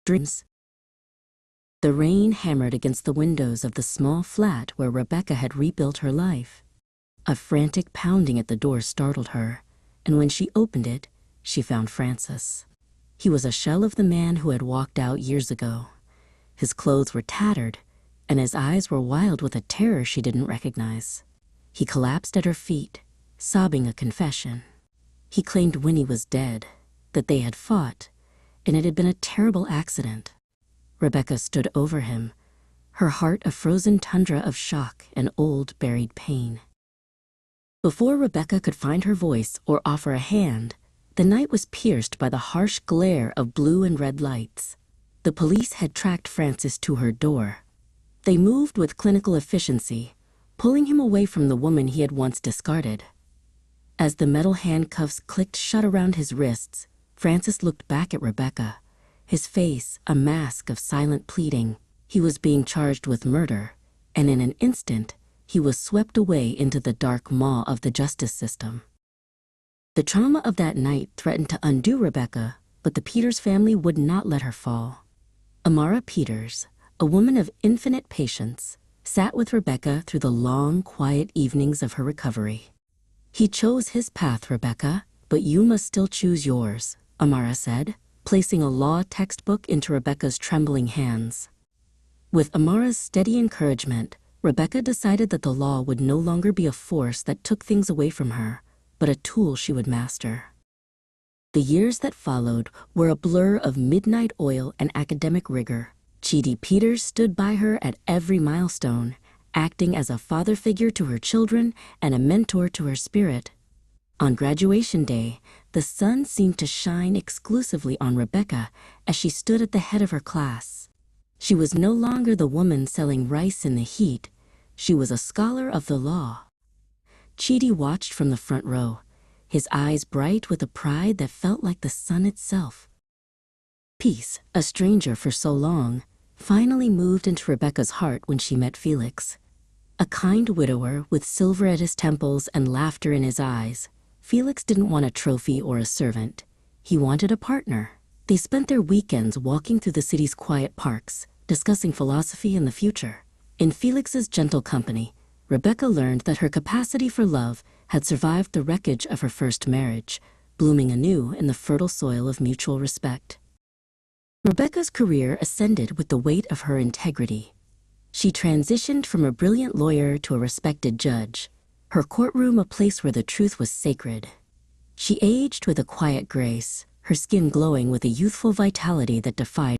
dreams. The rain hammered against the windows of the small flat where Rebecca had rebuilt her life. A frantic pounding at the door startled her, and when she opened it, she found Francis. He was a shell of the man who had walked out years ago. His clothes were tattered, and his eyes were wild with a terror she didn't recognize. He collapsed at her feet, sobbing a confession. He claimed Winnie was dead, that they had fought, and it had been a terrible accident. Rebecca stood over him, her heart a frozen tundra of shock and old buried pain. Before Rebecca could find her voice or offer a hand, the night was pierced by the harsh glare of blue and red lights. The police had tracked Francis to her door. They moved with clinical efficiency, pulling him away from the woman he had once discarded. As the metal handcuffs clicked shut around his wrists, Francis looked back at Rebecca, his face a mask of silent pleading. He was being charged with murder, and in an instant, he was swept away into the dark maw of the justice system. The trauma of that night threatened to undo Rebecca, but the Peters family would not let her fall. Amara Peters, a woman of infinite patience, sat with Rebecca through the long, quiet evenings of her recovery. "He chose his path, Rebecca, but you must still choose yours," Amara said, placing a law textbook into Rebecca's trembling hands. With Amara's steady encouragement, Rebecca decided that the law would no longer be a force that took things away from her, but a tool she would master. The years that followed were a blur of midnight oil and academic rigor. Chidi Peters stood by her at every milestone, acting as a father figure to her children and a mentor to her spirit. On graduation day, the sun seemed to shine exclusively on Rebecca as she stood at the head of her class. She was no longer the woman selling rice in the heat. She was a scholar of the law. Chidi watched from the front row, his eyes bright with a pride that felt like the sun itself. Peace, a stranger for so long, finally moved into Rebecca's heart when she met Felix. A kind widower with silver at his temples and laughter in his eyes, Felix didn't want a trophy or a servant. He wanted a partner. They spent their weekends walking through the city's quiet parks, discussing philosophy and the future. In Felix's gentle company, Rebecca learned that her capacity for love had survived the wreckage of her first marriage, blooming anew in the fertile soil of mutual respect. Rebecca's career ascended with the weight of her integrity. She transitioned from a brilliant lawyer to a respected judge, her courtroom a place where the truth was sacred. She aged with a quiet grace, her skin glowing with a youthful vitality that defied